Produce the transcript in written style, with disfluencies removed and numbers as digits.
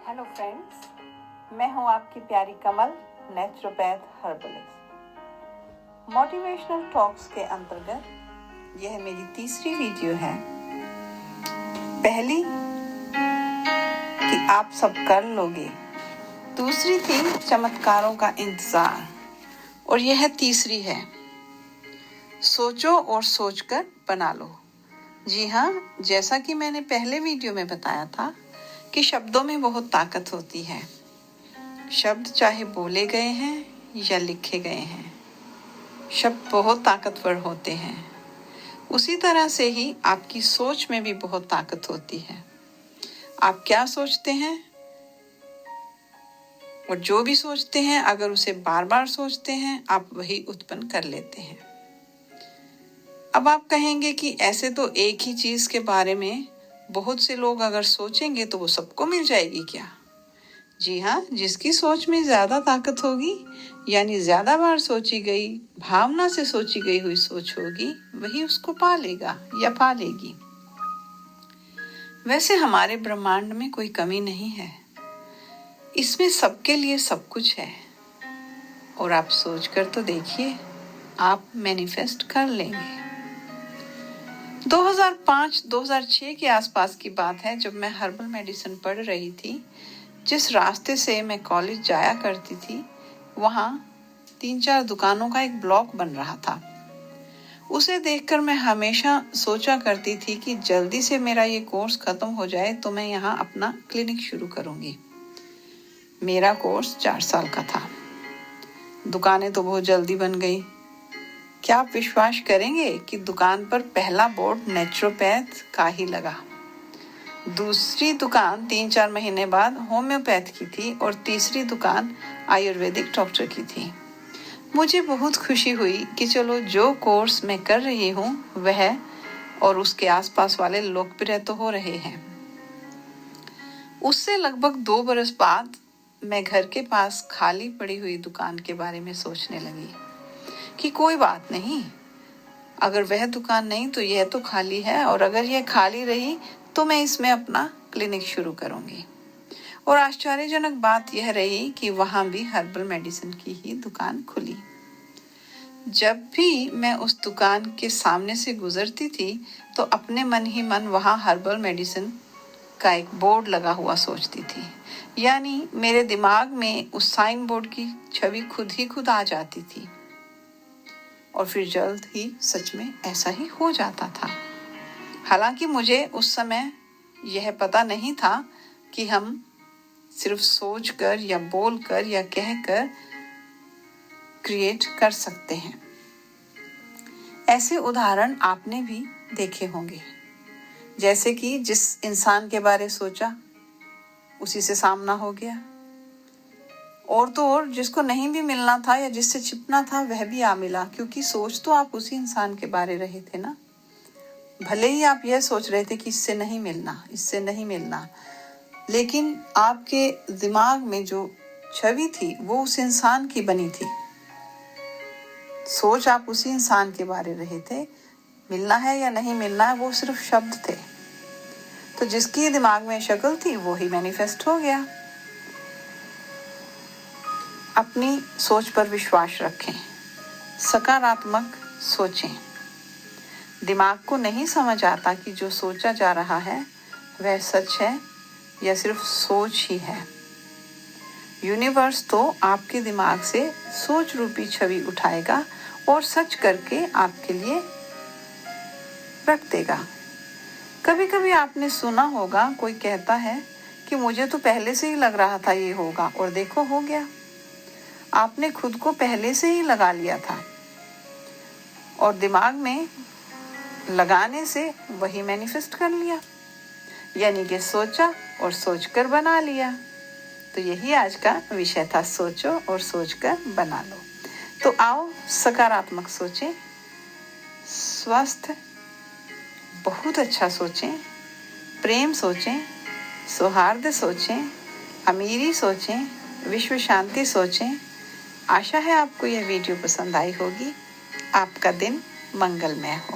Hello friends, मैं हूं आपकी प्यारी कमल, नेचुरोपैथ हर्बलिस्ट। मोटिवेशनल टॉक्स के अंतर्गत यह मेरी तीसरी वीडियो है। पहली कि आप सब कर लोगे, दूसरी थी चमत्कारों का इंतजार, और यह तीसरी है सोचो और सोचकर बना लो। जी हाँ, जैसा कि मैंने पहले वीडियो में बताया था कि शब्दों में बहुत ताकत होती है। शब्द चाहे बोले गए हैं या लिखे गए हैं, शब्द बहुत ताकतवर होते हैं। उसी तरह से ही आपकी सोच में भी बहुत ताकत होती है। आप क्या सोचते हैं और जो भी सोचते हैं, अगर उसे बार बार सोचते हैं, आप वही उत्पन्न कर लेते हैं। अब आप कहेंगे कि ऐसे तो एक ही चीज के बारे में बहुत से लोग अगर सोचेंगे तो वो सबको मिल जाएगी क्या? जी हाँ, जिसकी सोच में ज्यादा ताकत होगी, यानी ज्यादा बार सोची गई, भावना से सोची गई हुई सोच होगी, वही उसको पालेगा या पालेगी। वैसे हमारे ब्रह्मांड में कोई कमी नहीं है, इसमें सबके लिए सब कुछ है। और आप सोच कर तो देखिए, आप मैनिफेस्ट कर लेंगे। 2005-2006 के आसपास की बात है, जब मैं हर्बल मेडिसिन पढ़ रही थी। जिस रास्ते से मैं कॉलेज जाया करती थी, वहाँ 3-4 दुकानों का एक ब्लॉक बन रहा था। उसे देखकर मैं हमेशा सोचा करती थी कि जल्दी से मेरा ये कोर्स खत्म हो जाए तो मैं यहाँ अपना क्लिनिक शुरू करूँगी। मेरा कोर्स 4 साल का था। दुकानें तो बहुत जल्दी बन गई। क्या आप विश्वास करेंगे कि दुकान पर पहला बोर्ड नेचुरोपैथ का ही लगा। दूसरी दुकान 3-4 महीने बाद होम्योपैथ की थी और तीसरी दुकान आयुर्वेदिक डॉक्टर की थी। मुझे बहुत खुशी हुई कि चलो, जो कोर्स मैं कर रही हूँ वह और उसके आसपास वाले लोकप्रिय तो हो रहे हैं। उससे लगभग 2 बरस बाद मैं घर के पास खाली पड़ी हुई दुकान के बारे में सोचने लगी कि कोई बात नहीं, अगर वह दुकान नहीं तो यह तो खाली है, और अगर यह खाली रही तो मैं इसमें अपना क्लिनिक शुरू करूंगी। और आश्चर्यजनक बात यह रही कि वहां भी हर्बल मेडिसिन की ही दुकान खुली। जब भी मैं उस दुकान के सामने से गुजरती थी तो अपने मन ही मन वहां हर्बल मेडिसिन का एक बोर्ड लगा हुआ सोचती थी। यानी मेरे दिमाग में उस साइन बोर्ड की छवि खुद ही खुद आ जाती थी, और फिर जल्द ही सच में ऐसा ही हो जाता था। हालांकि मुझे उस समय यह पता नहीं था कि हम सिर्फ सोचकर या बोलकर या कहकर क्रिएट कर सकते हैं। ऐसे उदाहरण आपने भी देखे होंगे, जैसे कि जिस इंसान के बारे सोचा उसी से सामना हो गया, और तो और जिसको नहीं भी मिलना था या जिससे छिपना था वह भी आ मिला, क्योंकि सोच तो आप उसी इंसान के बारे रहे थे ना। भले ही आप यह सोच रहे थे कि इससे नहीं मिलना, इससे नहीं मिलना, लेकिन आपके दिमाग में जो छवि थी वो उस इंसान की बनी थी। सोच आप उसी इंसान के बारे रहे थे। मिलना है या नहीं मिलना है वो सिर्फ शब्द थे। तो जिसकी दिमाग में शक्ल थी वो ही मैनिफेस्ट हो गया। अपनी सोच पर विश्वास रखें, सकारात्मक सोचें। दिमाग को नहीं समझ आता कि जो सोचा जा रहा है वह सच है या सिर्फ सोच ही है। यूनिवर्स तो आपके दिमाग से सोच रूपी छवि उठाएगा और सच करके आपके लिए रख देगा। कभी कभी आपने सुना होगा, कोई कहता है कि मुझे तो पहले से ही लग रहा था ये होगा, और देखो हो गया। आपने खुद को पहले से ही लगा लिया था, और दिमाग में लगाने से वही मैनिफेस्ट कर लिया, यानी कि सोचा और सोचकर बना लिया। तो यही आज का विषय था, सोचो और सोचकर बना लो। तो आओ सकारात्मक सोचें, स्वस्थ बहुत अच्छा सोचें, प्रेम सोचें, सौहार्द सोचें, अमीरी सोचें, विश्व शांति सोचें। आशा है आपको यह वीडियो पसंद आई होगी। आपका दिन मंगलमय हो।